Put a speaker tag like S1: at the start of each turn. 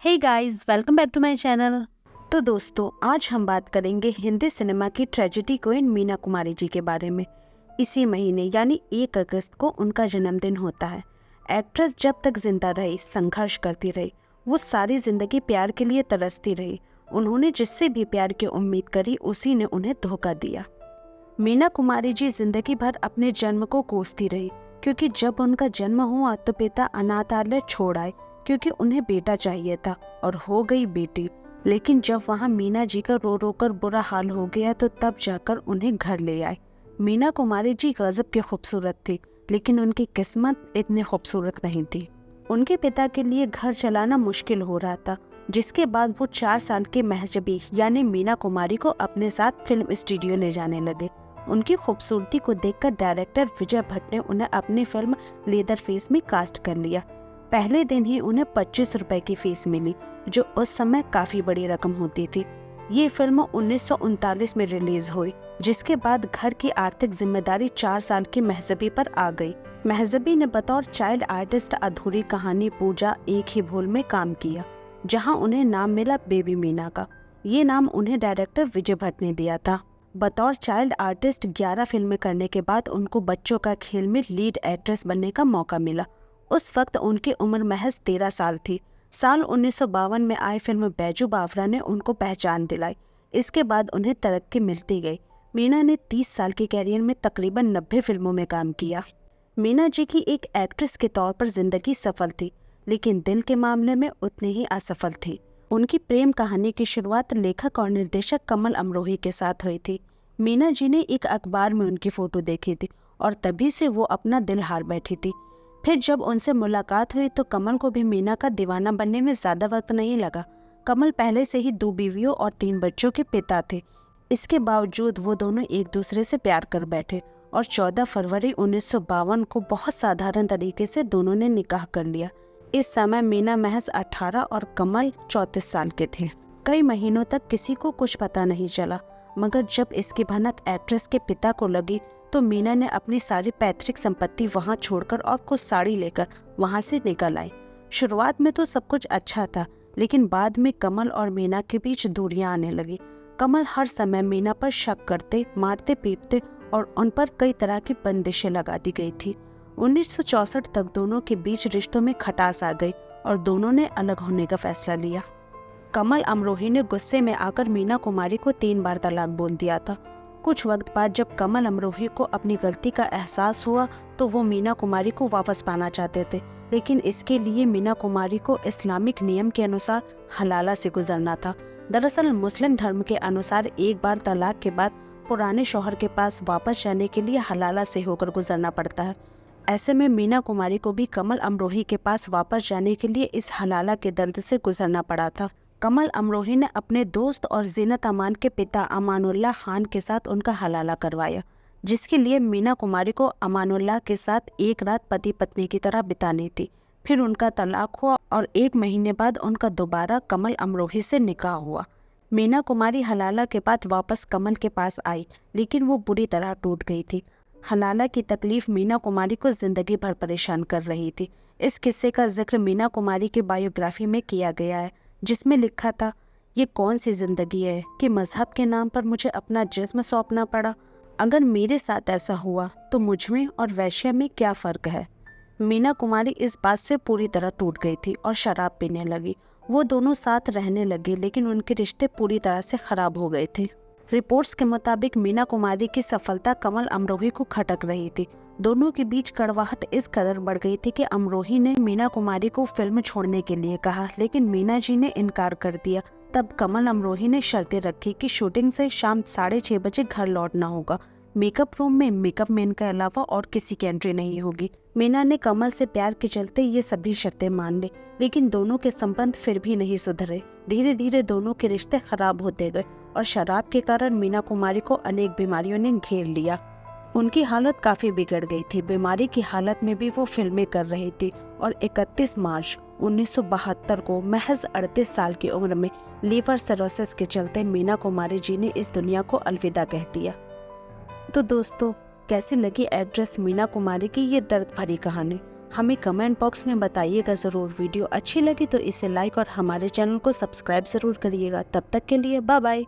S1: Hey guys, welcome back to my channel. तो दोस्तों, आज हम बात करेंगे हिंदी सिनेमा की ट्रेजेडी क्वीन मीना कुमारी जी के बारे में। इसी महीने यानी 1 अगस्त को उनका जन्मदिन होता है। एक्ट्रेस जब तक जिंदा रही संघर्ष करती रही। वो सारी जिंदगी प्यार के लिए तरसती रही। उन्होंने जिससे भी प्यार की उम्मीद करी उसी ने उन्हें धोखा दिया। मीना कुमारी जी जिंदगी भर अपने जन्म को कोसती रही, क्योंकि जब उनका जन्म हुआ तो पिता अनाथालय छोड़ आए क्योंकि उन्हें बेटा चाहिए था, और हो गई बेटी। लेकिन जब वहाँ मीना जी का रो रो कर बुरा हाल हो गया तो तब जाकर उन्हें घर ले आए। मीना कुमारी जी गजब की खूबसूरत थी, लेकिन उनकी किस्मत इतनी खूबसूरत नहीं थी। उनके पिता के लिए घर चलाना मुश्किल हो रहा था, जिसके बाद वो 4 साल के महजबी यानी मीना कुमारी को अपने साथ फिल्म स्टूडियो ले जाने लगे। उनकी खूबसूरती को देखकर डायरेक्टर विजय भट्ट ने उन्हें अपनी फिल्म लेदरफेस में कास्ट कर लिया। पहले दिन ही उन्हें 25 रुपए की फीस मिली, जो उस समय काफी बड़ी रकम होती थी। ये फिल्म 1939 में रिलीज हुई, जिसके बाद घर की आर्थिक जिम्मेदारी 4 साल की महजबी पर आ गई। महजबी ने बतौर चाइल्ड आर्टिस्ट अधूरी कहानी पूजा एक ही भूल में काम किया, जहां उन्हें नाम मिला बेबी मीना का। ये नाम उन्हें डायरेक्टर विजय भट्ट ने दिया था। बतौर चाइल्ड आर्टिस्ट 11 फिल्में करने के बाद उनको बच्चों का खेल में लीड एक्ट्रेस बनने का मौका मिला। उस वक्त उनकी उम्र महज 13 साल थी। साल 1952 में आई फिल्म बैजू बावरा ने उनको पहचान दिलाई। इसके बाद उन्हें तरक्की मिलती गई। मीना ने 30 साल के कैरियर में तकरीबन 90 फिल्मों में काम किया। मीना जी की एक एक्ट्रेस के तौर पर जिंदगी सफल थी, लेकिन दिल के मामले में उतनी ही असफल थी। उनकी प्रेम कहानी की शुरुआत लेखक और निर्देशक कमल अमरोही के साथ हुई थी। मीना जी ने एक अखबार में उनकी फोटो देखी थी और तभी से वो अपना दिल हार बैठी थी। फिर जब उनसे मुलाकात हुई तो कमल को भी मीना का दीवाना बनने में ज्यादा वक्त नहीं लगा। कमल पहले से ही 2 बीवियों और 3 बच्चों के पिता थे। इसके बावजूद वो दोनों एक दूसरे से प्यार कर बैठे और 14 फरवरी 1952 को बहुत साधारण तरीके से दोनों ने निकाह कर लिया। इस समय मीना महज 18 और कमल 34 साल के थे। कई महीनों तक किसी को कुछ पता नहीं चला, मगर जब इसकी भनक एक्ट्रेस के पिता को लगी तो मीना ने अपनी सारी पैतृक संपत्ति वहां छोड़कर और कुछ साड़ी लेकर वहां से निकल आई। शुरुआत में तो सब कुछ अच्छा था, लेकिन बाद में कमल और मीना के बीच दूरियां आने लगी। कमल हर समय मीना पर शक करते, मारते पीटते और उन पर कई तरह की बंदिशें लगा दी गई थी। 1964 तक दोनों के बीच रिश्तों में खटास आ गई और दोनों ने अलग होने का फैसला लिया। कमल अमरोही ने गुस्से में आकर मीना कुमारी को 3 बार तलाक बोल दिया था। कुछ वक्त बाद जब कमल अमरोही को अपनी गलती का एहसास हुआ तो वो मीना कुमारी को वापस पाना चाहते थे, लेकिन इसके लिए मीना कुमारी को इस्लामिक नियम के अनुसार हलाला से गुजरना था। दरअसल मुस्लिम धर्म के अनुसार एक बार तलाक के बाद पुराने शौहर के पास वापस जाने के लिए हलाला से होकर गुजरना पड़ता है। ऐसे में मीना कुमारी को भी कमल अमरोही के पास वापस जाने के लिए इस हलाला के दर्द से गुजरना पड़ा था। कमल अमरोही ने अपने दोस्त और जीनत अमान के पिता अमानुल्लाह खान के साथ उनका हलाला करवाया, जिसके लिए मीना कुमारी को अमानुल्लाह के साथ एक रात पति पत्नी की तरह बितानी थी। फिर उनका तलाक हुआ और 1 महीने बाद उनका दोबारा कमल अमरोही से निकाह हुआ। मीना कुमारी हलाला के बाद वापस कमल के पास आई, लेकिन वो बुरी तरह टूट गई थी। हलाला की तकलीफ मीना कुमारी को जिंदगी भर परेशान कर रही थी। इस किस्से का जिक्र मीना कुमारी की बायोग्राफी में किया गया है, जिसमें लिखा था, ये कौन सी जिंदगी है कि मजहब के नाम पर मुझे अपना जिस्म सौंपना पड़ा। अगर मेरे साथ ऐसा हुआ तो मुझ में और वैश्या में क्या फ़र्क है। मीना कुमारी इस बात से पूरी तरह टूट गई थी और शराब पीने लगी। वो दोनों साथ रहने लगे, लेकिन उनके रिश्ते पूरी तरह से खराब हो गए थे। रिपोर्ट्स के मुताबिक मीना कुमारी की सफलता कमल अमरोही को खटक रही थी। दोनों के बीच कड़वाहट इस कदर बढ़ गई थी कि अमरोही ने मीना कुमारी को फिल्म छोड़ने के लिए कहा, लेकिन मीना जी ने इनकार कर दिया। तब कमल अमरोही ने शर्तें रखी कि शूटिंग से शाम 6:30 बजे घर लौटना होगा। मेकअप रूम में मेकअप मैन के अलावा और किसी की एंट्री नहीं होगी। मीना ने कमल से प्यार के चलते ये सभी शर्तें मान ली, लेकिन दोनों के संबंध फिर भी नहीं सुधरे। धीरे धीरे दोनों के रिश्ते खराब होते गए और शराब के कारण मीना कुमारी को अनेक बीमारियों ने घेर लिया। उनकी हालत काफी बिगड़ गई थी। बीमारी की हालत में भी वो फिल्में कर रही थी और 31 मार्च 1972 को महज 38 साल की उम्र में लीवर सिरोसिस के चलते मीना कुमारी जी ने इस दुनिया को अलविदा कह दिया। तो दोस्तों, कैसी लगी एक्ट्रेस मीना कुमारी की ये दर्द भरी कहानी? हमें कमेंट बॉक्स में बताइएगा ज़रूर। वीडियो अच्छी लगी तो इसे लाइक और हमारे चैनल को सब्सक्राइब ज़रूर करिएगा। तब तक के लिए बाय बाय।